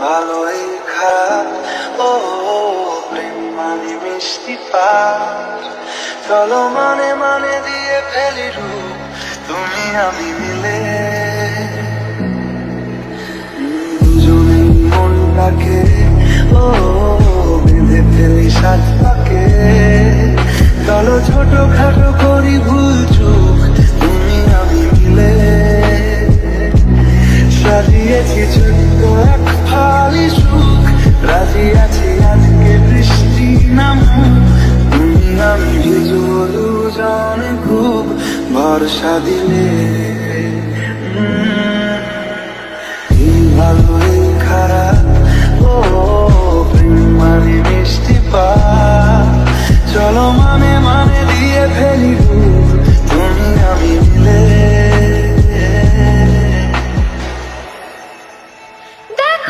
ভালোই খারাপ ও প্রেম মানে মিষ্টি পার। চলো মানে মানে দিয়ে ফেলি রূপ তুমি আমি মিলে, দুজনেই মনটাকে ও বেঁধে ফেলি সাত পাকে। চলো ছোট খাটো করি ভুল চুক তুমি আমি মিলে, সাজিয়েছি ছোট্ট এক ফালি সুখ, রাজি আছি আজকে বৃষ্টি নামুক তুমি আমি ভিজবো দুজনে খুব ভরসা দিলে।